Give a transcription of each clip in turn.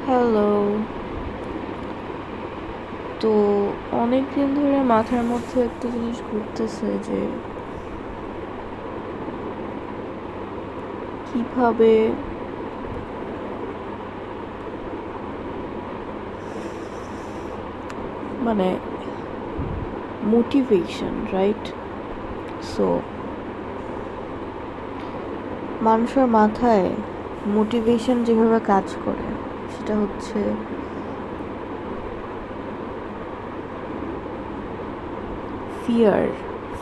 Hello. তো অনেকদিন ধরে মাথার মধ্যে একটা জিনিস ঘুরতেছে যে কিভাবে মানে মোটিভেশন, রাইট? সো মানুষের মাথায় মোটিভেশন যেভাবে কাজ করে সেটা হচ্ছে ফিয়ার।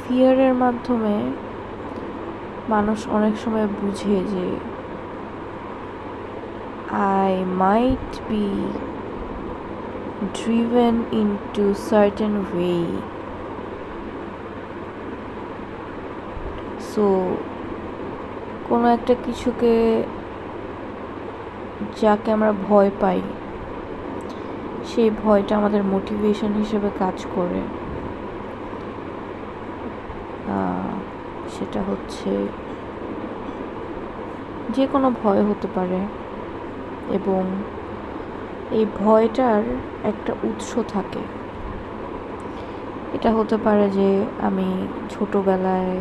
ফিয়ারের মাধ্যমে মানুষ অনেক সময় বুঝে যে I might be driven into certain way. So কোনো একটা কিছুকে যাকে আমরা ভয় পাই সেই ভয়টা আমাদের মোটিভেশন হিসেবে কাজ করে। সেটা হচ্ছে যে কোনো ভয় হতে পারে এবং এই ভয়টার একটা উৎস থাকে। এটা হতে পারে যে আমি ছোটোবেলায়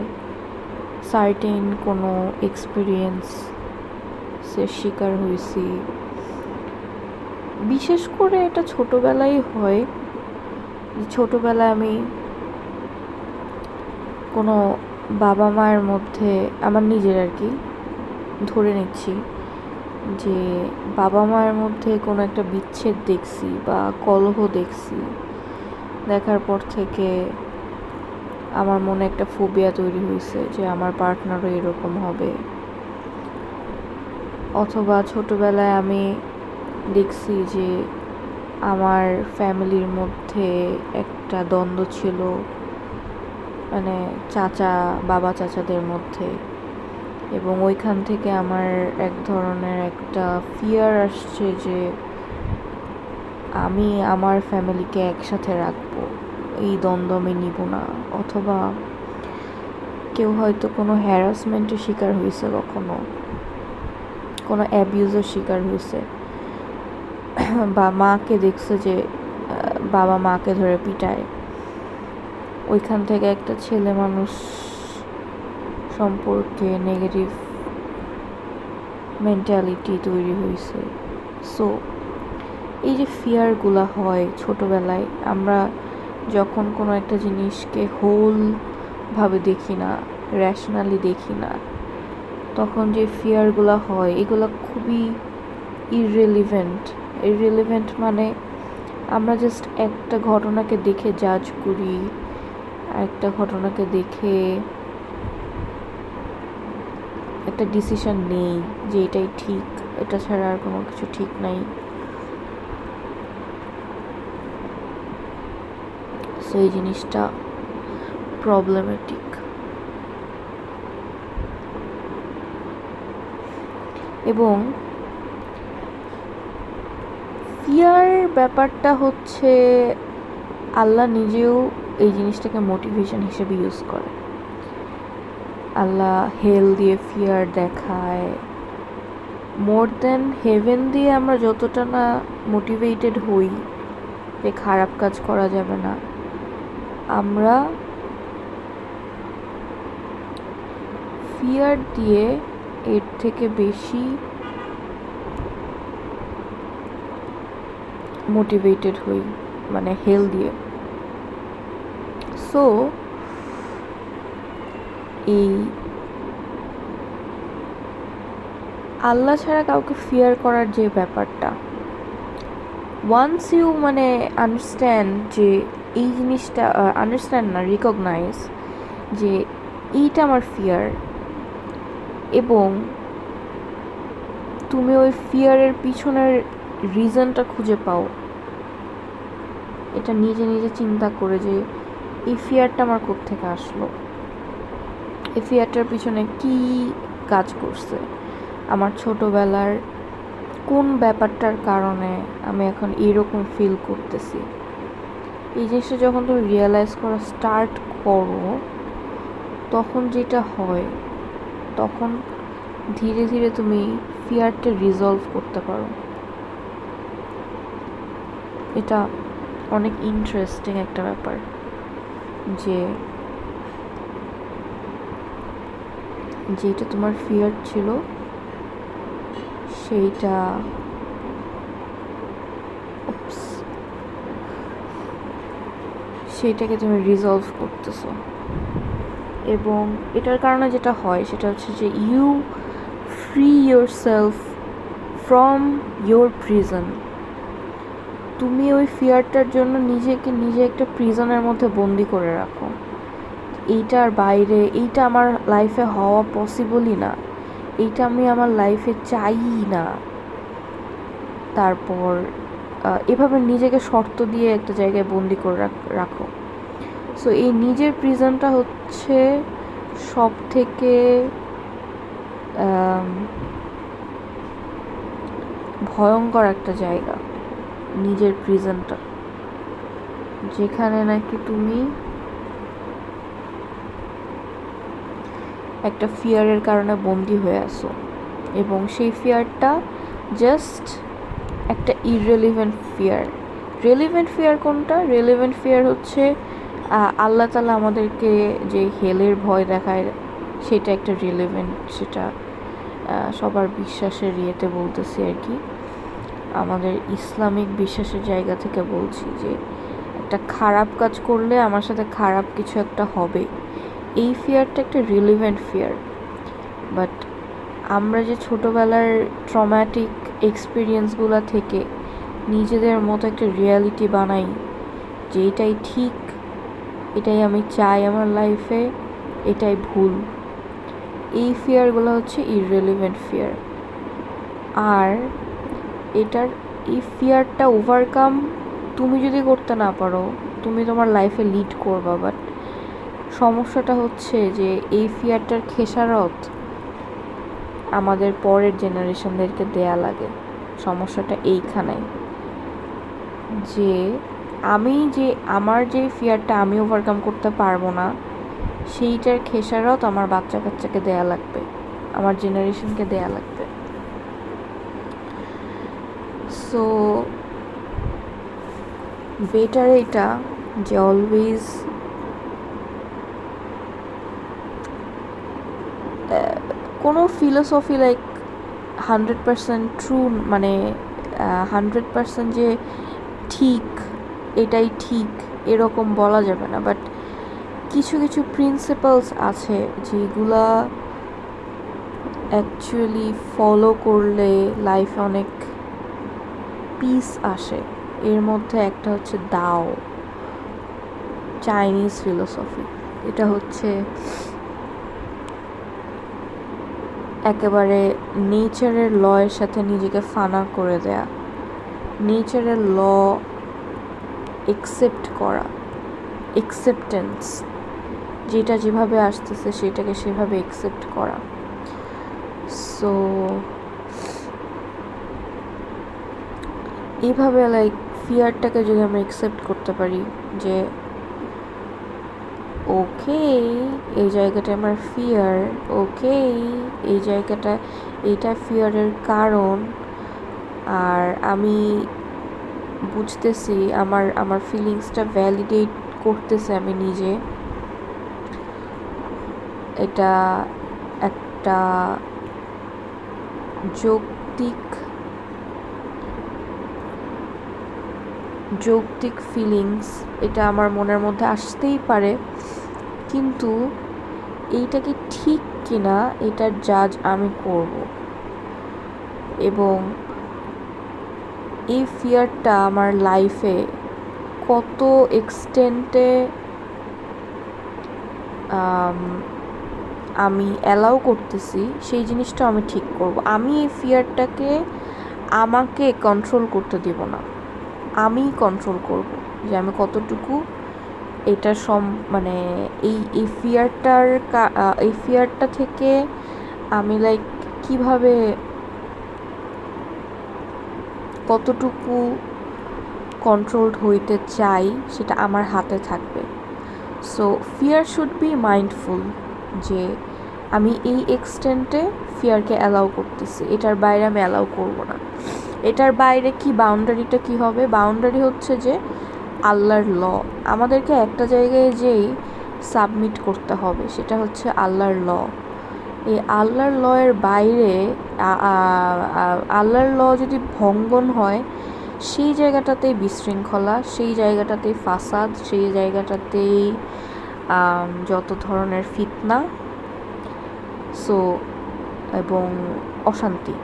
সার্টেন কোনো এক্সপিরিয়েন্সের শিকার হয়েছি। বিশেষ করে এটা ছোটোবেলায় হয়। ছোটোবেলায় আমি কোনো বাবা মায়ের মধ্যে আমার নিজের আর কি ধরে নিচ্ছি যে বাবা মায়ের মধ্যে কোনো একটা বিচ্ছেদ দেখছি বা কলহ দেখছি। দেখার পর থেকে আমার মনে একটা ফোবিয়া তৈরি হয়েছে যে আমার পার্টনারও এরকম হবে। অথবা ছোটোবেলায় আমি দেখছি যে আমার ফ্যামিলির মধ্যে একটা দ্বন্দ্ব ছিল, মানে বাবা চাচাদের মধ্যে, এবং ওইখান থেকে আমার এক ধরনের একটা ফিয়ার আসছে যে আমি আমার ফ্যামিলিকে একসাথে রাখবো, এই দ্বন্দ্ব আমি নিব না। অথবা কেউ হয়তো কোনো হ্যারাসমেন্টের শিকার হয়েছে, কখনো কোনো অ্যাবিউজের শিকার হয়েছে, বা মাকে দেখছে যে বাবা মাকে ধরে পিটায়। ওইখান থেকে একটা ছেলে মানুষ সম্পর্কে নেগেটিভ মেন্টালিটি তৈরি হয়েছে। সো এই যে ফিয়ারগুলো হয় ছোটোবেলায়, আমরা যখন কোনো একটা জিনিসকে হোলভাবে দেখি না, র্যাশনালি দেখি না, তখন যে ফিয়ারগুলো হয় এগুলো খুবই ইররিলেভেন্ট মানে আমরা জাস্ট একটা ঘটনাকে দেখে জাজ করি, একটা ঘটনাকে দেখে একটা ডিসিশন নেই যে এটাই ঠিক, এটা ছাড়া আর কোনো কিছু ঠিক নাই। সো এই জিনিসটা প্রবলেমেটিক। এবং ফিয়ার ব্যাপারটা হচ্ছে আল্লাহ নিজেও এই জিনিসটাকে মোটিভেশন হিসেবে ইউজ করে। আল্লাহ হেল দিয়ে ফিয়ার দেখায়। মোর দ্যান হেভেন দিয়ে আমরা যতটা না মোটিভেটেড হই যে খারাপ কাজ করা যাবে না, আমরা ফিয়ার দিয়ে এর থেকে বেশি মোটিভেটেড হই, মানে হেল দিয়ে। সো এই আল্লাহ ছাড়া কাউকে ফিয়ার করার যে ব্যাপারটা, ওয়ান্স ইউ মানে আন্ডারস্ট্যান্ড যে এই জিনিসটা, আন্ডারস্ট্যান্ড না, রিকগনাইজ যে এইটা আমার ফিয়ার, এবং তুমি ওই ফিয়ারের পিছনের রিজনটা খুঁজে পাও, এটা নিজে নিজে চিন্তা করে যে এই ফিয়ারটা আমার কোত্থেকে আসলো, এই ফিয়ারটার পিছনে কি কাজ করছে, আমার ছোটোবেলার কোন ব্যাপারটার কারণে আমি এখন এইরকম ফিল করতেছি। এই জিনিসটা যখন তুমি রিয়েলাইজ করা স্টার্ট করো, তখন যেটা হয়, তখন ধীরে ধীরে তুমি ফিয়ারটা রিজলভ করতে পারো। এটা অনেক ইন্টারেস্টিং একটা ব্যাপার যে যেটা তোমার ফিয়ার ছিল সেইটা সেইটাকে তুমি রিজলভ করতেছো, এবং এটার কারণে যেটা হয় সেটা হচ্ছে যে you free yourself from your prison. তুমি ওই ফিয়ারটার জন্য নিজেকে নিজে একটা প্রিজনের মধ্যে বন্দি করে রাখো, এইটার বাইরে এইটা আমার লাইফে হওয়া পসিবলই না, এইটা আমি আমার লাইফে চাই না। তারপর এভাবে নিজেকে শর্ত দিয়ে একটা জায়গায় বন্দি করে রাখো। সো এই নিজের প্রিজনটা হচ্ছে সব থেকে ভয়ঙ্কর একটা জায়গা, নিজের প্রিজনটা, যেখানে নাকি তুমি একটা ফিয়ারের কারণে বন্দি হয়ে আসো, এবং সেই ফিয়ারটা জাস্ট একটা ইররেলিভেন্ট ফিয়ার। রেলিভেন্ট ফিয়ার কোনটা? রেলিভেন্ট ফিয়ার হচ্ছে আল্লাহ তাআলা আমাদেরকে যে হেলের ভয় দেখায় সেটা একটা রিলেভেন্ট, সেটা সবার বিশ্বাসের ইয়েতে বলতেছি আর কি, আমাদের ইসলামিক বিশ্বাসের জায়গা থেকে বলছি যে একটা খারাপ কাজ করলে আমার সাথে খারাপ কিছু একটা হবে, এই ফিয়ারটা একটা রিলেভেন্ট ফিয়ার। বাট আমরা যে ছোটোবেলার ট্রমাটিক এক্সপিরিয়েন্সগুলো থেকে নিজেদের মতো একটা রিয়ালিটি বানাই যে এটাই ঠিক, এটাই আমি চাই আমার লাইফে, এটাই ভুল, এই ফিয়ারগুলো হচ্ছে ইররেলিভেন্ট ফিয়ার। আর এটার এই ফিয়ারটা ওভারকাম তুমি যদি করতে না পারো, তুমি তোমার লাইফে লিড করবা, বাট সমস্যাটা হচ্ছে যে এই ফিয়ারটার খেসারত আমাদের পরের জেনারেশনদেরকে দেয়া লাগে। সমস্যাটা এইখানে যে আমার যে ফিয়ারটা আমি ওভারকাম করতে পারবো না, সেইটার খেসারত আমার বাচ্চা কাচ্চাকে দেয়া লাগবে, আমার জেনারেশনকে দেয়া লাগবে। সো বেটার এটা যে অলওয়েজ কোনো ফিলোসফি লাইক 100% ট্রু, মানে 100% যে ঠিক, এটাই ঠিক এরকম বলা যাবে না, বাট কিছু কিছু প্রিন্সিপালস আছে যেগুলা অ্যাকচুয়ালি ফলো করলে লাইফে অনেক পিস আসে। এর মধ্যে একটা হচ্ছে দাও, চাইনিজ ফিলোসফি। এটা হচ্ছে একেবারে নেচারের লয়ের সাথে নিজেকে ফানা করে দেয়া, নেচারের ল একসেপ্ট করা, একসেপ্টেন্স, যেটা যেভাবে আসতেছে সেটাকে সেভাবে একসেপ্ট করা। সো এইভাবে লাইক ফিয়ারটাকে যদি আমরা একসেপ্ট করতে পারি যে ওকে এই জায়গাটা আমার ফিয়ার, ওকে এই জায়গাটা এইটা ফিয়ারের কারণ, আর আমি বুঝতেছি আমার ফিলিংসটা ভ্যালিডেট করতেছে আমি নিজে, এটা একটা যৌক্তিক ফিলিংস, এটা আমার মনের মধ্যে আসতেই পারে, কিন্তু এইটা কি ঠিক কিনা এটার জাজ আমি করব। এবং এই ফিয়ারটা আমার লাইফে কত এক্সটেন্টে আমি অ্যালাউ করতেছি সেই জিনিসটা আমি ঠিক করব। আমি এই ফিয়ারটাকে আমাকে কন্ট্রোল করতে দেব না, আমি কন্ট্রোল করব যে আমি কতটুকু এটা মানে এই ফিয়ারটা থেকে আমি লাইক কিভাবে কতটুকু কন্ট্রোলড হইতে চাই সেটা আমার হাতে থাকবে। So fear should be mindful যে আমি এই এক্সটেন্টে ফিয়ারকে অ্যালাউ করতেছি, এটার বাইরে আমি অ্যালাউ করব না। এটার বাইরে কি বাউন্ডারিটা কি হবে? বাউন্ডারি হচ্ছে যে আল্লাহর ল, আমাদেরকে একটা জায়গায় যেই সাবমিট করতে হবে, সেটা হচ্ছে আল্লাহর ল। এই আল্লাহর ল এর বাইরে আল্লাহর ল যদি ভঙ্গন হয়, সেই জায়গাটাতেই বিশৃঙ্খলা, সেই জায়গাটাতেই ফাসাদ, সেই জায়গাটাতেই যত ধরনের ফিতনা এবং অশান্তি।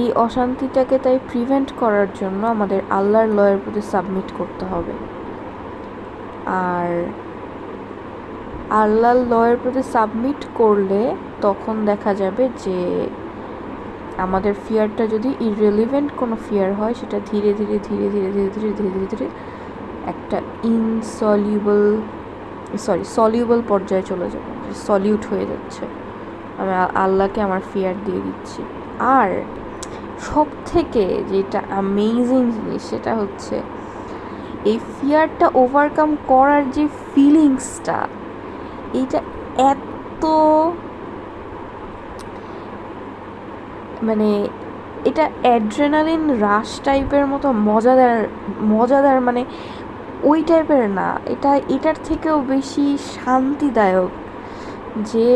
এই অশান্তিটাকে তাই প্রিভেন্ট করার জন্য আমাদের আল্লাহর লয়ের প্রতি সাবমিট করতে হবে। আর আল্লাহর লয়ের প্রতি সাবমিট করলে তখন দেখা যাবে যে আমাদের ফিয়ারটা যদি ইররেলিভেন্ট কোনো ফিয়ার হয়, সেটা ধীরে ধীরে ধীরে ধীরে ধীরে ধীরে ধীরে ধীরে ধীরে একটা সলিউবল পর্যায়ে চলে যাবে, সলিউট হয়ে যাচ্ছে। আমি আল্লাহকে আমার ফিয়ার দিয়ে দিচ্ছি। আর সব থেকে যেটা অ্যামেজিং জিনিস, সেটা হচ্ছে এই ফিয়ারটা ওভারকাম করার যে ফিলিংসটা, এইটা এত মানে এটা অ্যাড্রেনালিন রাশ টাইপের মতো মজাদার, মানে ওই টাইপের না, এটার থেকেও বেশি শান্তিদায়ক যে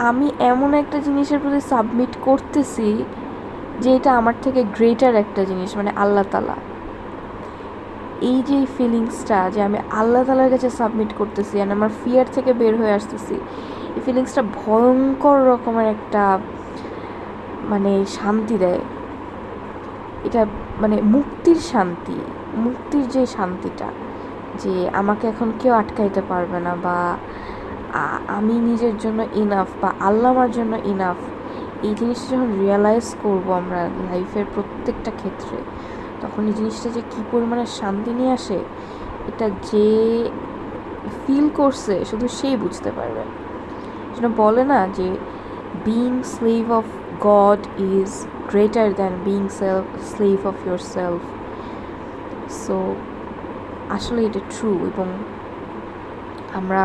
আমি এমন একটা জিনিসের প্রতি সাবমিট করতেছি যে এটা আমার থেকে গ্রেটার একটা জিনিস, মানে আল্লাহ তাআলা। এই যে ফিলিংসটা যে আমি আল্লাহ তাআলার কাছে সাবমিট করতেছি আর আমার ফিয়ার থেকে বের হয়ে আসতেছি, এই ফিলিংসটা ভয়ঙ্কর রকমের একটা মানে শান্তি দেয়। এটা মানে মুক্তির শান্তি, মুক্তির যে শান্তিটা, যে আমাকে এখন কেউ আটকাইতে পারবে না, বা আমি নিজের জন্য ইনাফ, বা আল্লাহ আমার জন্য ইনাফ। এই জিনিসটা যখন রিয়েলাইজ করবো আমরা লাইফের প্রত্যেকটা ক্ষেত্রে, তখন এই জিনিসটা যে কী পরিমাণে শান্তি নিয়ে আসে, এটা যে ফিল করছে শুধু সেই বুঝতে পারবে। সেটা বলে না যে being slave of God is greater than being slave of yourself. So আসলে এটা ট্রু। এবং আমরা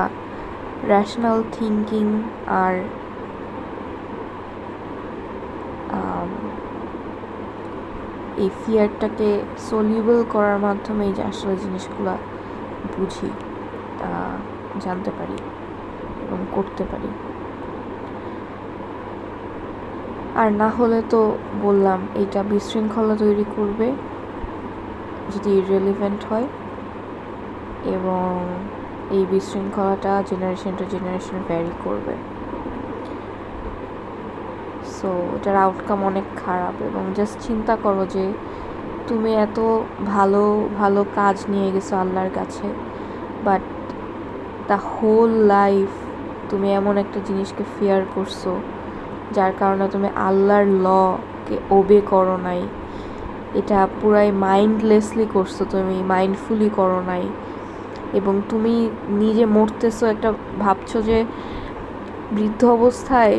র্যাশনাল থিঙ্কিং আর এই ফিয়ারটাকে সলিউবল করার মাধ্যমে যে আসলে জিনিসগুলো বুঝি, জানতে পারি এবং করতে পারি। আর না হলে তো বললাম, এইটা বিশৃঙ্খলা তৈরি করবে যদি ইররেলিভেন্ট হয়, এবং এই বিশৃঙ্খলাটা জেনারেশন টু জেনারেশন ভ্যারি করবে। সো এটার আউটকাম অনেক খারাপ। এবং জাস্ট চিন্তা করো যে তুমি এত ভালো ভালো কাজ নিয়ে গেছো আল্লাহর কাছে, বাট দ্য হোল লাইফ তুমি এমন একটা জিনিসকে ফিয়ার করছো যার কারণে তুমি আল্লাহর লকে ওবে করো নাই। এটা পুরাই মাইন্ডলেসলি করছো, তুমি মাইন্ডফুলি করো নাই। এবং তুমি নিজে মরতেছো, একটা ভাবছো যে বৃদ্ধ অবস্থায়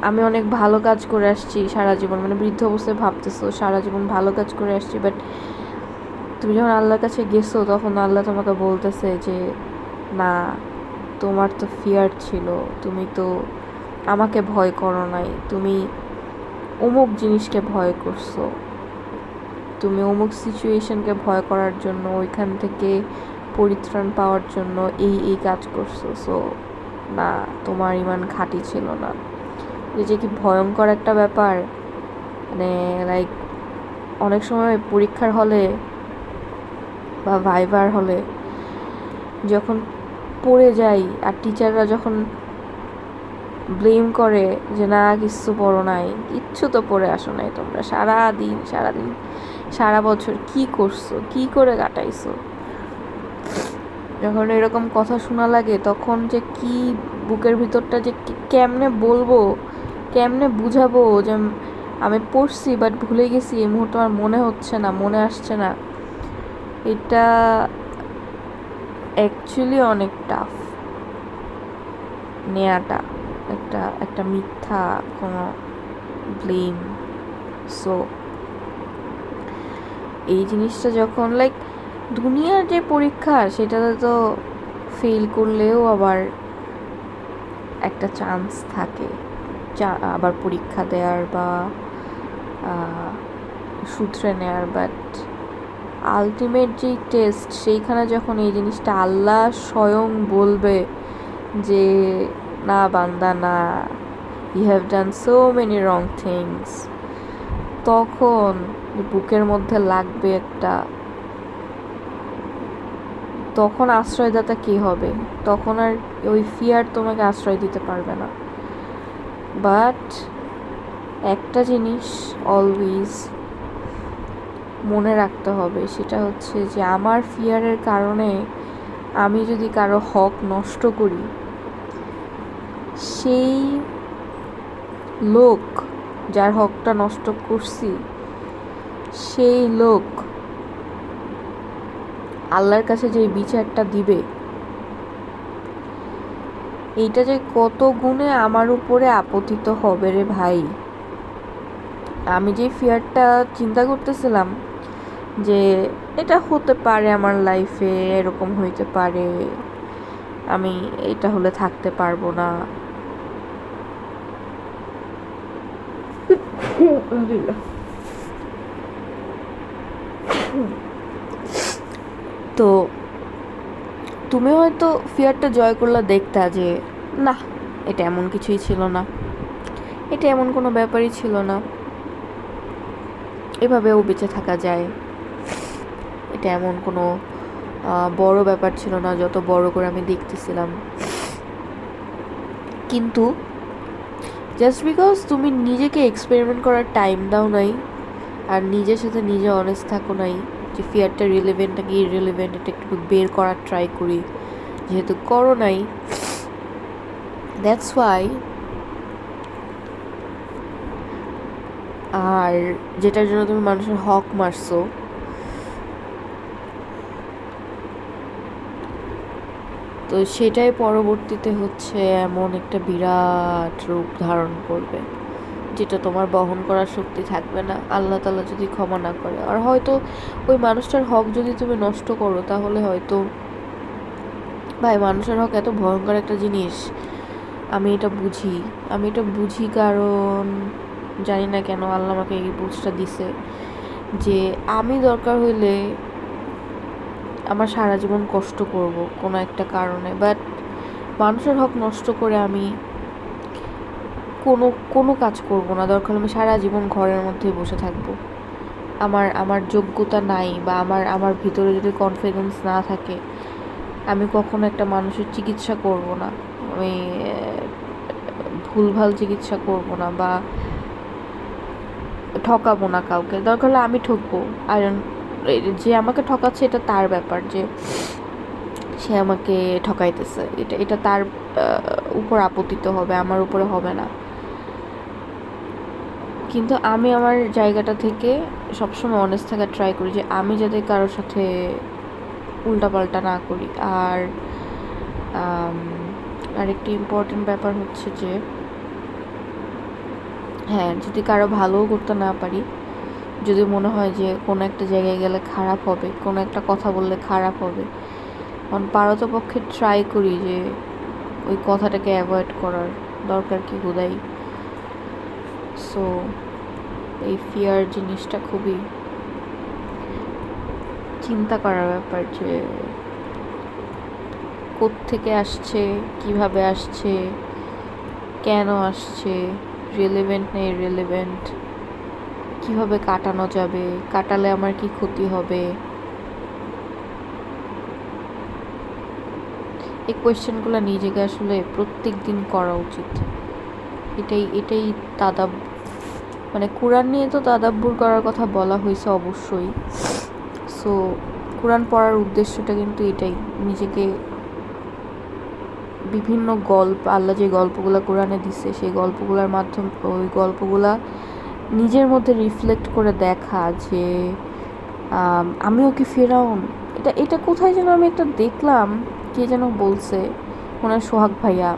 আমি অনেক ভালো কাজ করে আসছি সারা জীবন, মানে বৃদ্ধ অবস্থায় ভাবতেছো সারা জীবন ভালো কাজ করে আসছি, বাট তুমি যখন আল্লাহর কাছে গেছো তখন আল্লাহ তোমাকে বলতেছে যে না, তোমার তো ফিয়ার ছিল, তুমি তো আমাকে ভয় করো নাই, তুমি অমুক জিনিসকে ভয় করছো, তুমি অমুক সিচুয়েশনকে ভয় করার জন্য, ওইখান থেকে পরিত্রাণ পাওয়ার জন্য এই কাজ করছো। সো না, তোমার ইমান খাঁটি ছিল না। যে কি ভয়ঙ্কর একটা ব্যাপার। মানে লাইক অনেক সময় পরীক্ষার হলে বা ভাইবার হলে যখন পড়ে যাই, আর টিচাররা যখন ব্লেম করে যে না, কিচ্ছু পড়ো নাই, কিচ্ছু তো পড়ে আসো নাই, তোমরা সারাদিন সারা বছর কি করছো, কি করে কাটাইছো, যখন এরকম কথা শোনা লাগে তখন যে কি বুকের ভিতরটা যে কেমনে বলবো, কেমনে বুঝাবো যে আমি পড়ছি বাট ভুলে গেছি, এই মুহূর্তে আমার মনে হচ্ছে না, মনে আসছে না। এটা অ্যাকচুয়ালি অনেক টাফ নেয়াটা, একটা মিথ্যা কোনো ব্লেম। সো এই জিনিসটা যখন লাইক দুনিয়ার যে পরীক্ষা, সেটাতে তো ফেল করলেও আবার একটা চান্স থাকে আবার পরীক্ষা দেওয়ার, বা সূত্রে নেয়ার, বাট আলটিমেট যেই টেস্ট সেইখানে যখন এই জিনিসটা আল্লাহ স্বয়ং বলবে যে না বান্দা না, you have done so many wrong things, তখন বুকের মধ্যে লাগবে একটা, তখন আশ্রয়দাতা কে হবে? তখন আর ওই ফিয়ার তোমাকে আশ্রয় দিতে পারবে না। বাট একটা জিনিস অলওয়েজ মনে রাখতে হবে, সেটা হচ্ছে যে আমার ফিয়ারের কারণে আমি যদি কারো হক নষ্ট করি, সেই লোক যার হকটা নষ্ট করছি সেই লোক আল্লাহর কাছে যে বিচারটা দিবে, এইটা যে কত গুণে আমার উপরে আপতিত হবে রে ভাই। আমি যে ফিয়ারটা চিন্তা করতেছিলাম যে এটা হতে পারে আমার লাইফে, এরকম হইতে পারে, আমি এটা হলে থাকতে পারবো না, তো তুমি হয়তো ফিয়ারটা জয় করলে দেখতা যে না, এটা এমন কিছুই ছিল না, এটা এমন কোনো ব্যাপারই ছিল না, এভাবেও বেঁচে থাকা যায়, এটা এমন কোনো বড় ব্যাপার ছিল না যত বড় করে আমি দেখতেছিলাম। কিন্তু জাস্ট বিকজ তুমি নিজেকে এক্সপেরিমেন্ট করার টাইম দাও নাই, আর নিজের সাথে নিজে অনেস্ট থাকো নাই যে ফিয়ারটা রিলেভেন্ট নাকি ইররিলেভেন্ট, এটা একটু বের করার ট্রাই করি, যেহেতু করো নাই, দ্যাটস ওয়াই। আর যেটার জন্য তুমি মানুষের হক মারছো, তো সেটাই পরবর্তীতে হচ্ছে এমন একটা বিরাট রূপ ধারণ করবে যেটা তোমার বহন করার শক্তি থাকবে না, আল্লাহ তাআলা যদি ক্ষমা না করে। আর হয়তো ওই মানুষটার হক যদি তুমি নষ্ট করো, তাহলে হয়তো ভাই, মানুষের হক এত ভয়ঙ্কর একটা জিনিস, আমি এটা বুঝি কারণ জানি না কেন আল্লাহ আমাকে এই বুঝটা দিছে যে আমি দরকার হইলে আমার সারা জীবন কষ্ট করব কোনো একটা কারণে, বাট মানুষের হক নষ্ট করে আমি কোনো কাজ করব না। দরকার হলে আমি সারা জীবন ঘরের মধ্যেই বসে থাকবো। আমার যোগ্যতা নাই বা আমার ভিতরে যদি কনফিডেন্স না থাকে, আমি কখনো একটা মানুষের চিকিৎসা করব না, আমি ভুলভাল চিকিৎসা করব না বা ঠকাবো না কাউকে। দরকার হলে আমি ঠকবো, আর যে আমাকে ঠকাচ্ছে এটা তার ব্যাপার, যে সে আমাকে ঠকাইতেছে, এটা তার উপর আপতিত হবে, আমার উপরে হবে না। কিন্তু আমি আমার জায়গাটা থেকে সবসময় অনেস্ট থাকার ট্রাই করি যে আমি যাতে কারোর সাথে উল্টাপাল্টা না করি। আর আরেকটি ইম্পর্টেন্ট ব্যাপার হচ্ছে যে হ্যাঁ, যদি কারো ভালোও করতে না পারি, যদি মনে হয় যে কোনো একটা জায়গায় গেলে খারাপ হবে, কোনো একটা কথা বললে খারাপ হবে, পারতপক্ষে ট্রাই করি যে ওই কথাটাকে অ্যাভয়েড করার, দরকার কি হুদাই। সো এই ফিয়ার জিনিসটা খুবই চিন্তা করার ব্যাপার, যে কোত্থেকে আসছে, কিভাবে আসছে, কেন আসছে, রিলেভেন্ট না ইররিলেভেন্ট, কিভাবে কাটানো যাবে, কাটালে আমার কি ক্ষতি হবে, এই কোয়েশ্চেনগুলো নিজেকে আসলে প্রত্যেক দিন করা উচিত। এটাই তাদাব, মানে কোরআন নিয়ে তো তাদাব্বুর করার কথা বলা হয়েছে অবশ্যই। সো কোরআন পড়ার উদ্দেশ্যটা কিন্তু এটাই, নিজেকে বিভিন্ন গল্প, আল্লাহ যে গল্পগুলো কোরআনে দিছে সেই গল্পগুলোর মাধ্যমে ওই গল্পগুলা নিজের মধ্যে রিফ্লেক্ট করে দেখা যে আমিও কি ফেরাউন। এটা কোথায় যেন আমি একটা দেখলাম, কে যেন বলছে, ওনার সোহাগ ভাইয়া,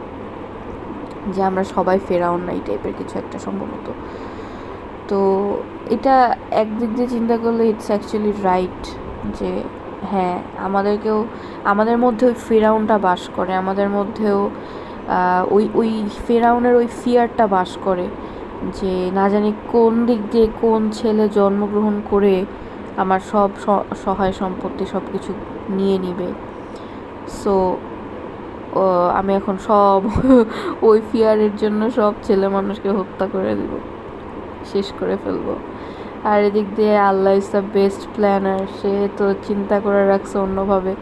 যে আমরা সবাই ফেরাউন না, এই টাইপের কিছু একটা সম্ভবত। তো এটা একদিক দিয়ে চিন্তা করলে ইটস অ্যাকচুয়ালি রাইট, যে হ্যাঁ, আমাদের মধ্যে ওই ফেরাউনটা বাস করে, আমাদের মধ্যেও ওই ফেরাউনের ওই ফিয়ারটা বাস করে যে না জানি কোন দিক দিয়ে কোন ছেলে জন্মগ্রহণ করে আমার সব সহায় সম্পত্তি সব কিছু নিয়ে নিবে। সো আমি এখন সব ওই ফিয়ারের জন্য সব ছেলে মানুষকে হত্যা করে দিব, শেষ করে ফেলবো। আর এদিক দিয়ে আল্লাহ ইজ দ্য বেস্ট প্ল্যানার, সে তো চিন্তা করে রাখছে অন্যভাবে।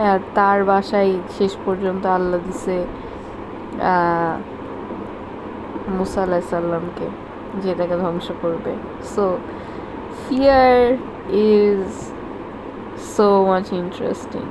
আর তার বাসায় শেষ পর্যন্ত আল্লাহ দিছে মুসা আলাইহিস সালামকে, যে তাকে ধ্বংস করবে। So fear is so much interesting.